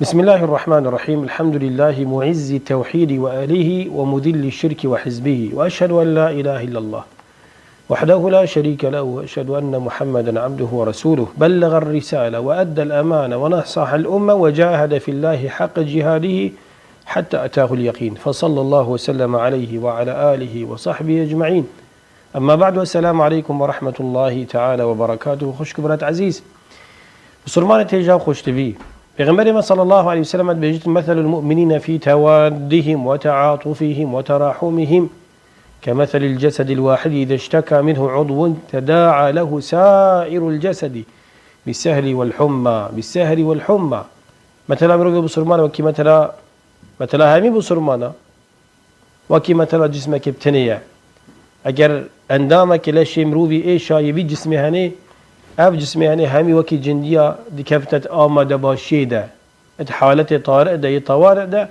بسم الله الرحمن الرحيم. الحمد لله معز التوحيد وآله ومذل الشرك وحزبه، وأشهد أن لا إله إلا الله وحده لا شريك له، وأشهد أن محمدا عبده ورسوله بلغ الرسالة وأدى الأمانة ونصح الأمة وجاهد في الله حق جهاده حتى أتاه اليقين، فصلى الله وسلم عليه وعلى آله وصحبه أجمعين. أما بعد، والسلام عليكم ورحمة الله تعالى وبركاته. خوش كبرات عزيز بسرمان تيجا خوش تبي پیغمبر صلى الله عليه وسلم بيجت مثل المؤمنين في توادهم وتعاطفهم وتراحمهم كمثل الجسد الواحد إذا اشتكى منه عضو تداعى له سائر الجسد بالسهر والحمى. مثلا مروي بسرمان وكي مثلا همي بسرمانا وكي مثلا جسمك بتنية اگر اندامك لشي مروي ايشا يبي جسمي هني اف جسمي هني همي وكي جندية دي كفتت آمده باشي ده ات حالت طارئ ده يطوارئ ده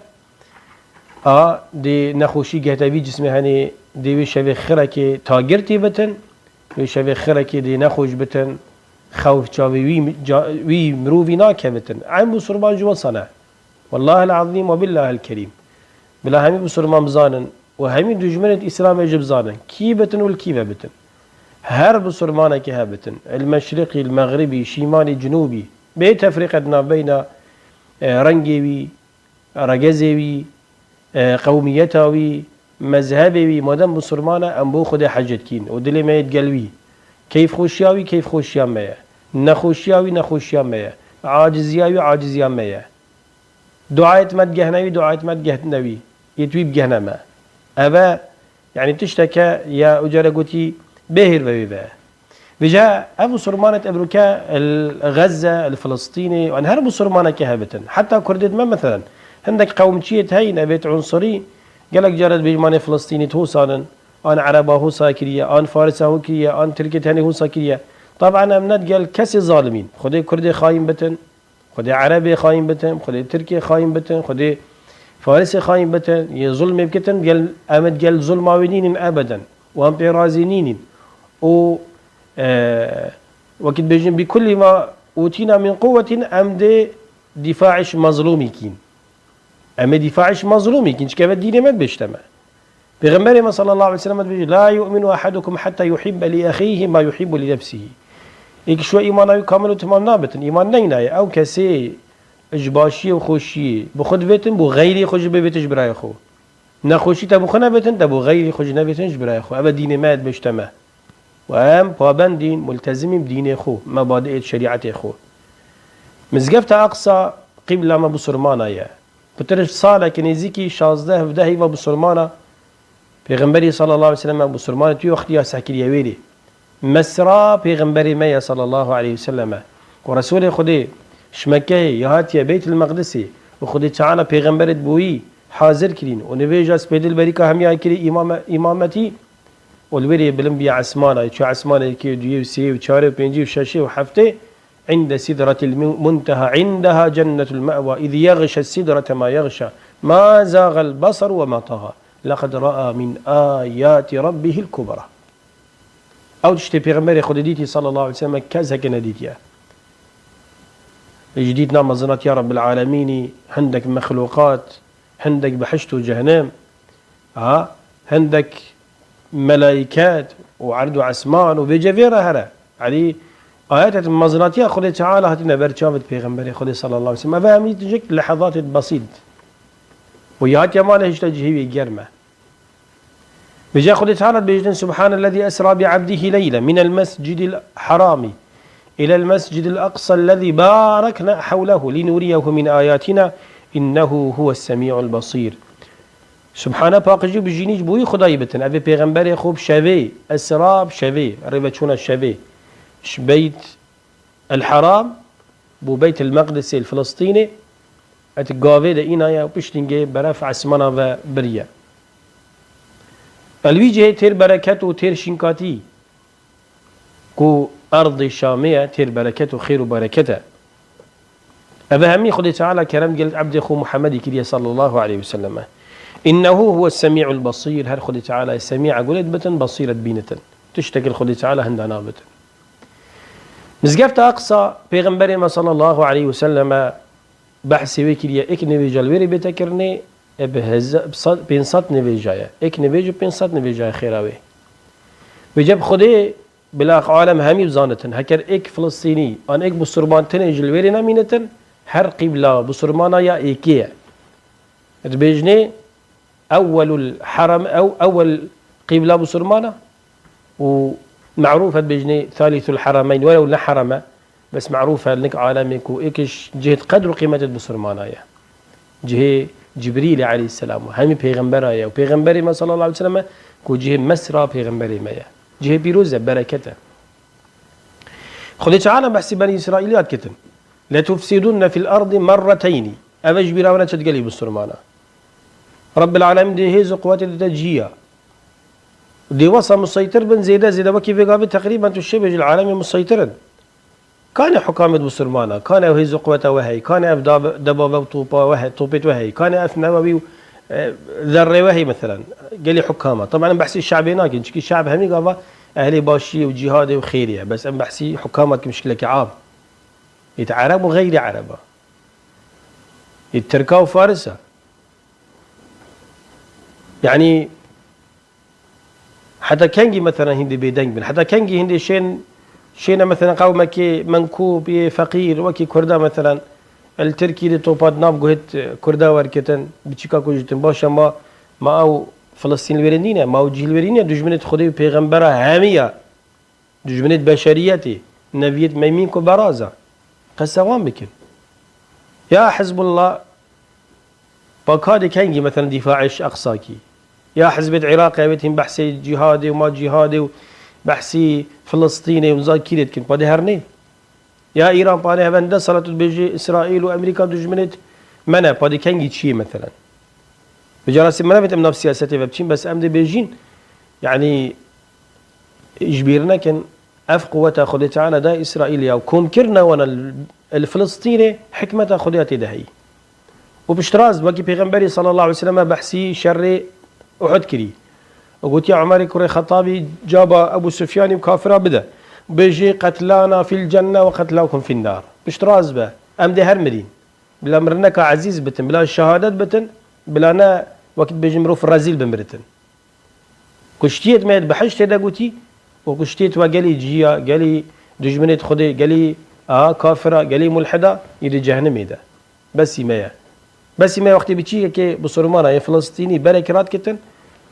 دي نخوشي جهتوي جسمي هني دي وشوي خركي تاگرتي بتن وشوي خركي دي نخوش بتن خوف جاوي وي مروي ناكه بتن عين بسرمان جوا صنع والله العظيم وبالله الكريم بلا همي بسرمان بزانن وهمي دجمنة إسلام يجب زانن كي بتن والكيفة بتن هر بسرمانة كها بتن المشرقي المغربي شمالي جنوبي بتفرقتنا بين رنجيوي رجزيوي قوميتاوي مذهبي مدام بسرمانة أم بو خده حجت كين ودلي ما يتقلوي كيف خوشياوي كيف خوشيا ميا نخوشياوي نخوشيا ميا عاجزياوي عاجزيا ميا دعاية مد جهنوي دعاية مد جهنوي يتويب جهنما أبا يعني تشتكى يا أجارة قوتي بهر ببيبا وجاء أبو سرمانة أبروكا الغزة الفلسطيني وأن هربوا سرمانة كهبة حتى كردت ما مثلا عندك قوم شيت هين أبيت عنصري قالك جارد بيجماني فلسطيني توصانا أن عربا هو ساكرية أن فارسا هو كرية أن تركيا هني هو ساكرية. طبعا أمنات قال كسي ظالمين خدي كردي خاين بتن خدي عربي خاين بتن خدي تركي خاين بتن خدي فارسي خاين بتن يظلم بكتن قال أمد قال ظلماوينين أبدا وامبيرازينين و وقت بيجن بكل ما أوتينا من قوة أمد دفاعش مظلومي كين أمد دفاعش مظلومي كين شكاية الدين ما بيجتمع بغمبر صلى الله عليه وسلم بيجي لا يؤمن أحدكم حتى يحب لأخيه ما يحب لنفسه. إيك شو إيمانه كامل تمام نابتن إيمان نيناي أو كسي إجباشي وخوشي بخد بيتن بو غيري خوش بيتش براي خو نخوشي تبو خنا بيتن تبو غيري خوش نبيتنش براي خو أبا دين ماد بيجتمع وام پابندين ملتزمين بدين خو مبادئ شريعة خو. مزقفت أقصى قبل ما بسرمانا يا بترش صالة كنيزيكي 16 بدهي وبسرمانا پیغمبري صلى الله عليه وسلم بسرمانا تيو اختيا ساكر يويري مسرا پیغمبري ميا صلى الله عليه وسلم ورسول خدي شمكه يهات يا بيت المقدس وخدي تعالى پیغمبرت بوي حاضر كرين ونبيجا سبيدل بريكا هم ياكري امامتي والوري بلمبيا عسمانة شو عسمانة كي ديو سي وشاري وبينجي وشاشي وحفتي عند سدرة المنتهى عندها جنة المأوى إذ يغشى السدرة ما يغشى ما زاغ البصر وما طغى لقد رأى من آيات ربه الكبرى. أو تشتي بيغمبري خديتي صلى الله عليه وسلم كذا كنديتيا جديد نعم زنات يا رب العالمين عندك مخلوقات عندك بحشت وجهنم عندك ملائكات وعرض عسمان وبجفيرة هرا علي آيات المزناتية خلي تعالى هاتنا برشافة بيغمبري خلي صلى الله عليه وسلم أفهمي تجيك لحظات بسيط ويات يماله يشتجهي جرمة بجاء خلي تعالى بيجدن سبحان الذي أسرى بعبده ليلة من المسجد الحرام إلى المسجد الأقصى الذي باركنا حوله لنريه من آياتنا إنه هو السميع البصير. سبحانه باقجي بجينيج بوي خداي بتن أبي پیغمبر خوب شوي أسراب شوي ربتشون الشوي بيت الحرام بو بيت المقدس الفلسطيني اتقاوي دا إنايا وبشتنجي برفع اسمنا وبريا الويجه تير بركات وتير شنكاتي كو أرض شامية تير بركات وخير وبركته أبا همي خدي تعالى كرم قلت عبد أخو محمد كريه صلى الله عليه وسلم إنه هو السميع البصير. هل خدي تعالى السميع قلت بتن بصيرة بينة تشتكي خدي تعالى هندنا بتن مزقفت أقصى پیغمبر صلى الله عليه وسلم بحث وكريا إك نبيجا الويري بتكرني بينصت نبيجايا إك نبيجا بينصت نبيجايا خيراوي بجاب خدي بلا عالم همي بزانتن هكر إك فلسطيني أن إك بسرمان تنج الويري نامينتن هر قبلة بسرمانا يا إيكيا تبيجني أول الحرم أو أول قبلة بسرمانا ومعروفة بيجني ثالث الحرمين ولو لا حرمة بس معروفة لك عالمك وإيكش جهة قدر قيمة البسرمانا يا جهة جبريل عليه السلام همي بيغمبرا يا وبيغمبري ما صلى الله عليه وسلم كو جهة مسرى بيغمبري ما يا جهة بيروزة بركته خذي تعالى بحسي بني إسرائيليات كتن لا تفسدون في الأرض مرتين أبج براونا تتقلي بالسرمانا رب العالمين دي هيز قوات التجهية دي وصى مسيطر بن زيدا وكيف قابل تقريبا تشبه العالم مسيطرا كان حكامة بسرمانا كان هيز قوة وهي كان دبابة وطوبة وهي طوبة وهي كان أفنوي ذرة وهي مثلا قال لي حكامة طبعا بحسي الشعب هناك نشكي الشعب همي قابا أهلي باشي وجهادي وخيرية بس أنا بحسي حكامة كمشكلة كعاب يتعرب وغير عربة يتركا وفارسة يعني حتى كنجي مثلا هندي بيدنج حتى كنجي هندي شين مثلا قومك منكوب فقير وكي كردا مثلا التركي اللي توبات ناب جهت كردا وركتن بتشيكا كوجتن باشا ما أو فلسطين الورينية ما أو جيل الورينية دجمنت خدي بيغمبرة هامية دجمنت بشريتي نبيت ميمينكو برازة قسوان بكن يا حزب الله باكادي كنجي مثلا دفاعش أقصاكي يا حزب العراق يبتهم بحثي جهادي وما جهادي بحثي فلسطيني ومذاكرة كنت بدي هرني يا إيران باني هبندا صلاة بيجي إسرائيل وأمريكا دجمنت منا بدي كنجي شيء مثلا بجراسي منا بتم نفس سياستي ببتشين بس أمدي بيجين يعني إجبرنا كن أف قوة خدي تعالى دا إسرائيل أو كون كرنا وانا الفلسطيني حكمة خديتي دهي وبشتراز وكي بيغمبري صلى الله عليه وسلم بحسي شر أحد كري وقلت يا عمر كري خطابي جاب أبو سفيان وكافرة بدا بيجي قتلانا في الجنة وقتلاكم في النار بشتراز به أمدي هرمرين بلا مرنك عزيز بتن بلا الشهادات بتن بلا أنا وقت بيجي مروف الرازيل بمرتن كشتيت ما يتبحش تدا قلتي وكشتيت وقالي جيا قالي دجمنت خدي قالي كافرة قالي ملحدة يدي جهنم يدا بس ما وقت بيجي كي بصرمانا يا فلسطيني بركرات كتن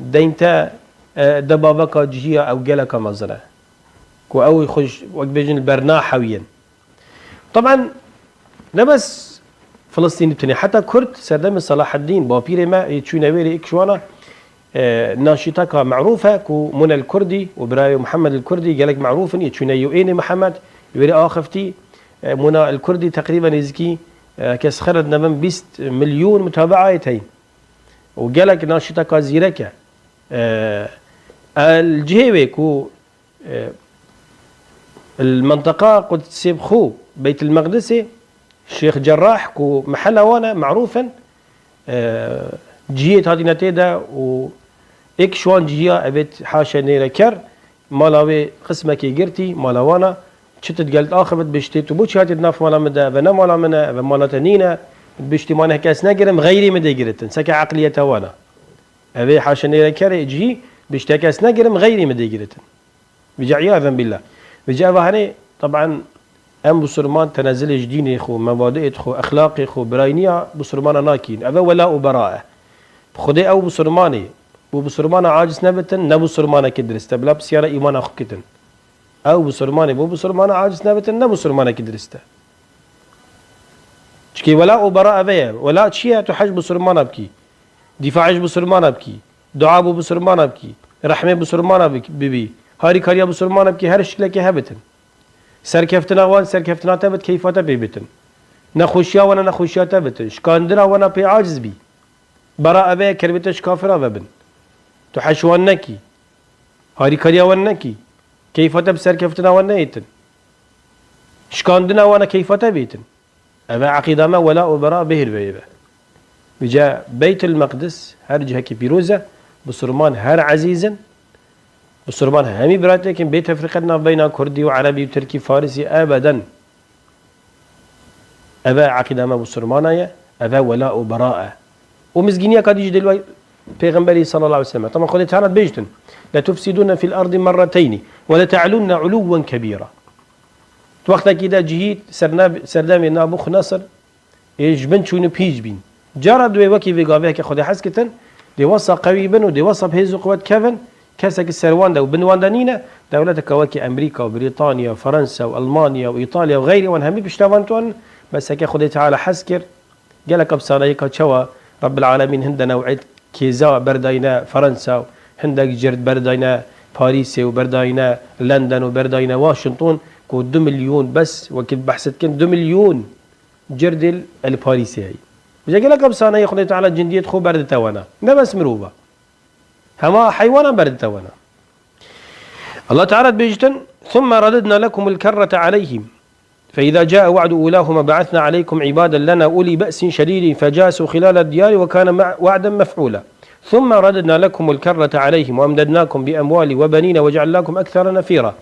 دينتا دبابك جيا أو قالك مزرعة كو أو يخش وقت بيجي البرنا حويا طبعا لا بس فلسطين بتني حتى كرد سردم صلاح الدين بابير ما يتشونا ويري إكشوانا ناشطك معروفة كو منى الكردي وبراي محمد الكردي قالك معروف يتشونا يوئين محمد يوري آخفتي منى الكردي تقريبا يزكي كسخرد نمن 20 مليون متابعة يتين وقالك ناشطك زيركة الجهوي كو المنطقة قد سيبخو بيت المقدس الشيخ جراح كو محل وانا معروفا جيت هذه نتيدا و إكشوان جيا أبيت حاشا نيرا كر مالاوي قسمك يجرتي مالاوانا شتت قالت آخر بشتيت وبوش هاتي ناف مالا مدا بنا مالا منا بمالا تنينا بشتي مانا هكاس نجرم غيري مدا جرتن سكا عقلية وانا أبي حاشا نيرا كر يجي بشتي هكاس نجرم غيري مدا جرتن بيجي عياذا بالله بيجي هني طبعا أم بسرمان تنازل جديني خو مبادئ خو أخلاقي خو براينية بسرمان ناكين أبا ولاء وبراءة خدي أو بسرماني وبسرمان عاجز نبتن نبو سرمانة كدرسته بلا بسيارة إيمان أخو كتن أو بسرماني بسرمان عاجز نبتن نبو سرمانة كدرسته شكي ولاء وبراءة بيا ولاء شيء تحج بسرمان بكي دفاعش بسرمان بكي دعاء بسرمان بكي رحمة بسرمان ببي هاري كاريا بسرمان بكي هر شكلك هبتن سركفتنا وان سركفتنا تبت كيفاتا بيبتن نخوشيا وانا نخوشيا تبتن شكاندرا وانا بي عاجز بي براء بيا كربتش كافرا ببن تحشوان نكي هاري كاريا وان نكي كيفاتا بسركفتنا وانا يتن شكاندنا وانا كيفاتا بيتن أما عقيدة ما ولاء وبراء به البيبة بجاء بيت المقدس هر جهة بيروزة بسرمان هر عزيزا بسرمان همي برات لكن بيت أفريقيا بين كردي وعربي وتركي فارسي أبدا أبا عقيدة ما بسرمانية أبا ولاء وبراءة ومزجينية قد يجي دلوقتي پیغمبري صلى الله عليه وسلم طبعا خذ تعالى بيجتن لا تفسدون في الأرض مرتين ولا تعلون علوا كبيرا وقت كده جهيد سردام نابوخ نصر إيش بنشون بيج بين جرد وكي في قابه كخذ حسكتن دي وصا قوي بن ودي وصا بهزو قوات كفن كسك السروان ده وبنوان دانينا دولتك وكي أمريكا وبريطانيا وفرنسا وألمانيا وإيطاليا وغيرها وانهمي بشتوانتون بس هكي خذ تعالى حسكر قالك بصاليك شوا رب العالمين هندنا وعد كيزا برداينا فرنسا هندك جرد برداينا باريس وبرداينا لندن وبرداينا واشنطن كو 2 مليون بس وكنت بحثت كن 2 مليون جرد الباريسي هي بجا قالك بصانا يخلي تعالى جندية خو برد توانا نبس مروبة هما حيوانا برد توانا الله تعالى بيجتن ثم رددنا لكم الكرة عليهم فإذا جاء وعد أولاهما بعثنا عليكم عبادا لنا أولي بأس شديد فجاسوا خلال الديار وكان وعدا مفعولا ثم رددنا لكم الكرة عليهم وأمددناكم بأموال وبنين وجعلناكم أكثر نفيرا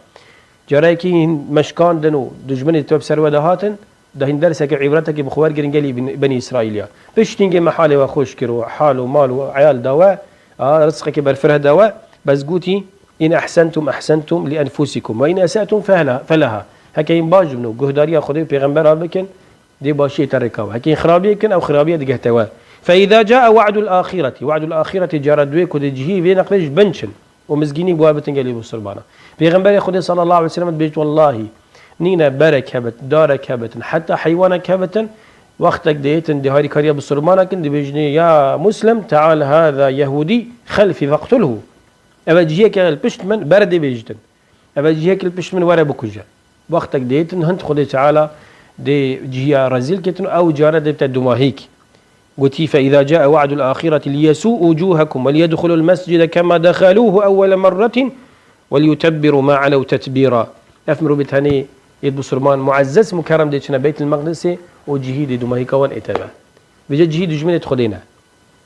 جرايكين مشكان دنو دجمني تبسر ودهاتن دهين درسك عبرتك بخوار جرنجلي بني إسرائيل بشتينجي محالي وخوش كرو حال ومال وعيال دواء رزقك برفره دواء بس قوتي إن أحسنتم لأنفسكم وإن أسأتم فلها هكين باج منو جهداريا خدي پیغمبر بكن دي باشي تركوا هكين خرابيه كن او خرابيه دغهتوا فاذا جاء وعد الاخره جردوي كد جهي بين قريش بنشن ومزجيني بوابتن قالي بسربانا پیغمبر خدي صلى الله عليه وسلم بيت والله نينا بركبت داركبت حتى حيوانك هبتن وقتك ديتن دي هاري كاريا بسربانا كن دي بيجني يا مسلم تعال هذا يهودي خلفي فاقتله ابا جهيك البشتمن برد بيجتن ابا جهيك البشتمن ورا بكجا وقتك ديتن هنت خدي تعالى دي جهيا رزيل كتن أو جارة دبت الدماهيك قلت فإذا جاء وعد الآخرة ليسوء وجوهكم وليدخلوا المسجد كما دخلوه أول مرة وليتبروا ما علوا تتبيرا أفمروا بتهني يد بسرمان معزز مكرم ديتنا بيت المقدس وجهيد دماهيك وان اتبا بجا جهيد جميلة خدينا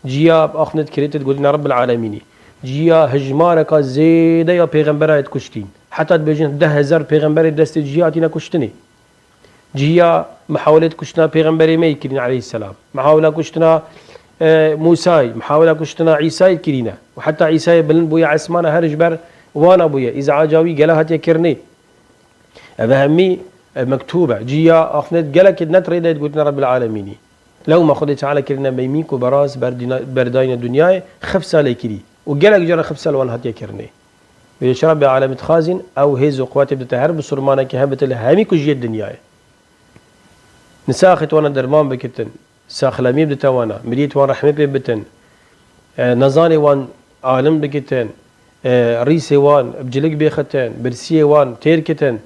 جيا أخنت كريتت قلنا رب العالمين جيا هجمارك زيدا يا پیغمبرات كشتين حتى بيجن 10,000 پیغمبر دست جهاتنا كشتني جهيا محاولة كشتنا پیغمبر مي كرين عليه السلام محاولة كشتنا موسى محاولة كشتنا عيسى كرينا وحتى عيسى بلن بويا عثمان هرج بر وانا بويا إذا عجاوي قالها يكرني أبهمي مكتوبة جيا أخنت قالك نتريد قلنا رب العالمين لو ما خدت على كرنا بيميك وبراس برداين الدنيا 5 سال كري وقالك جرى 5 سال وانا هات يكرني بيشرب علامة خازن أو هيزو قوات بتهرب سرمانة كهبة الهامي كجية الدنيا نساخت وانا درمان بكتن ساخلامي بدتا وانا مريت وان رحمة ببتن نزاني وان عالم بكتن ريسي وان بجلق بيختن برسي وان تيركتن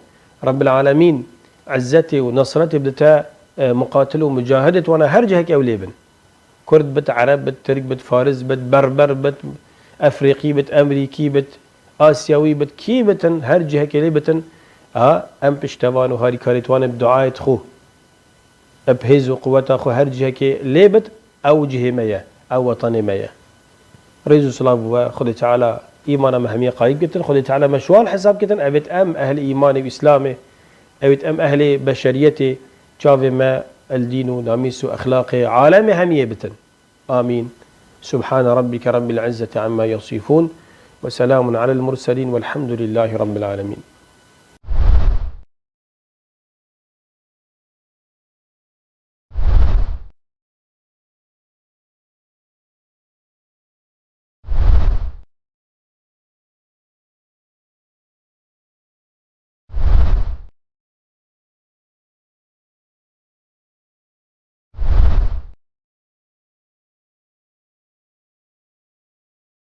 رب العالمين عزتي ونصرتي بدتا مقاتل ومجاهدة وانا هرجه هيك أوليبن كرد بت عرب بت ترك بت فارس بت بربر بت أفريقي بت أمريكي بت آسيوي بت كي بتن هرجه هيك ليبتن أم بشتوان وهاري كاريتوان بدعاية خو بهز وقوته خو هرجه هيك ليبت أو جهة مياه أو وطن مياه ريزو صلاب وخذ تعالى إيمانا مهمية قايب كتن خذ تعالى مشوار حساب كتن أبت أم أهل إيماني وإسلامي أبت أم أهل بشريتي شافي ما الدين وناميس أخلاقي عالمي همية بتن آمين سبحان ربك رب العزة عما يصفون وسلام على المرسلين والحمد لله رب العالمين